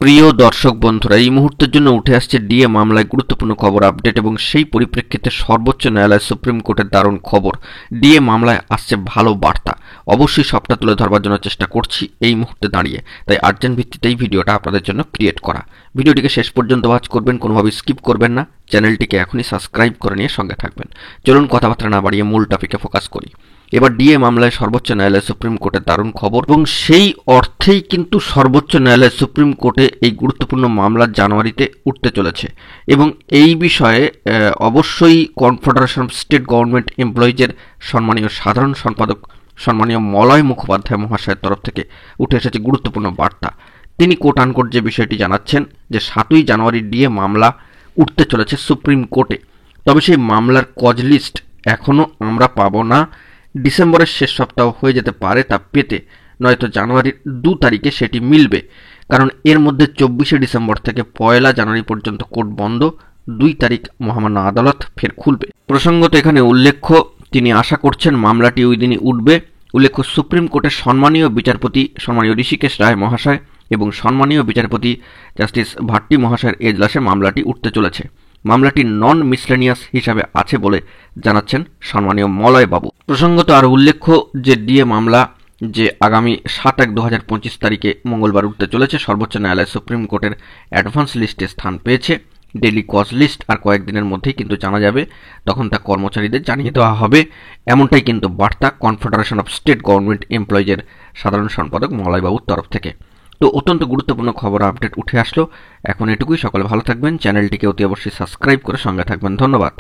প্রিয় দর্শক বন্ধুরা, এই মুহূর্তের জন্য উঠে আসছে ডিএ মামলায় গুরুত্বপূর্ণ খবর আপডেট এবং সেই পরিপ্রেক্ষিতে সর্বোচ্চ ন্যায়ালয় সুপ্রিম কোর্টের দারুণ খবর। ডিএ মামলায় আসছে ভালো বার্তা। অবশ্যই সবটা তুলে ধরবার জন্য চেষ্টা করছি এই মুহূর্তে দাঁড়িয়ে, তাই আর্জেন্ট ভিত্তিতে এই ভিডিওটা আপনাদের জন্য ক্রিয়েট করা। ভিডিওটিকে শেষ পর্যন্ত ওয়াচ করবেন, কোনোভাবে স্কিপ করবেন না। চ্যানেলটিকে এখনই সাবস্ক্রাইব করে নিয়ে সঙ্গে থাকবেন। চলুন কথাবার্তা না বাড়িয়ে মূল টপিকে ফোকাস করি। এবার ডিএ মামলায় সর্বোচ্চ ন্যায়ালয় সুপ্রিম কোর্টের দারুণ খবর এবং সেই অর্থেই কিন্তু সর্বোচ্চ ন্যায়ালয় সুপ্রিম কোর্টে এই গুরুত্বপূর্ণ মামলা জানুয়ারিতে উঠতে চলেছে এবং এই বিষয়ে অবশ্যই কনফেডারেশন অফ স্টেট গভর্নমেন্ট এমপ্লয়িজের সম্মানীয় সাধারণ সম্পাদক সম্মানীয় মলয় মুখোপাধ্যায় মহাশয়ের তরফ থেকে উঠে এসেছে গুরুত্বপূর্ণ বার্তা। তিনি কোট আনকোট যে বিষয়টি জানাচ্ছেন যে 7ই জানুয়ারি ডিএ মামলা উঠতে চলেছে সুপ্রিম কোর্টে, তবে সেই মামলার কজ লিস্ট এখনও আমরা পাবো না। ডিসেম্বরের শেষ সপ্তাহ হয়ে যেতে পারে তা পেতে, নয়তো জানুয়ারির 2 তারিখে সেটি মিলবে, কারণ এর মধ্যে 24শে ডিসেম্বর থেকে 1 জানুয়ারি পর্যন্ত কোর্ট বন্ধ। 2 তারিখ মহামান্য আদালত ফের খুলবে। প্রসঙ্গত এখানে উল্লেখ্য, তিনি আশা করছেন মামলাটি ওই দিনই উঠবে। উল্লেখ্য, সুপ্রিম কোর্টের সম্মানীয় বিচারপতি সম্মানীয় ঋষিকেশ রায় মহাশয় এবং সম্মানীয় বিচারপতি জাস্টিস ভাট্টি মহাশয়ের এজলাসে মামলাটি উঠতে চলেছে। মামলাটি নন মিসলেনিয়াস হিসাবে আছে বলে জানাচ্ছেন সম্মানীয় মলয় বাবু। প্রসঙ্গত আর উল্লেখ্য যে ডিএ মামলা যে আগামী 7/1/2025 তারিখে মঙ্গলবার উঠতে চলেছে, সর্বোচ্চ ন্যায়ালয় সুপ্রিম কোর্টের অ্যাডভান্স লিস্টে স্থান পেয়েছে। ডেইলি কজ লিস্ট আর কয়েকদিনের মধ্যেই কিন্তু জানা যাবে, তখন তা কর্মচারীদের জানিয়ে দেওয়া হবে, এমনটাই কিন্তু বার্তা কনফেডারেশন অফ স্টেট গভর্নমেন্ট এমপ্লয়িজের সাধারণ সম্পাদক মলয়বাবুর তরফ থেকে। তো অত্যন্ত গুরুত্বপূর্ণ খবর আপডেট উঠে আসলো। এখন এটুকুই, সকলে ভালো থাকবেন, চ্যানেলটিকে অতি অবশ্যই সাবস্ক্রাইব করে সঙ্গে থাকবেন। ধন্যবাদ।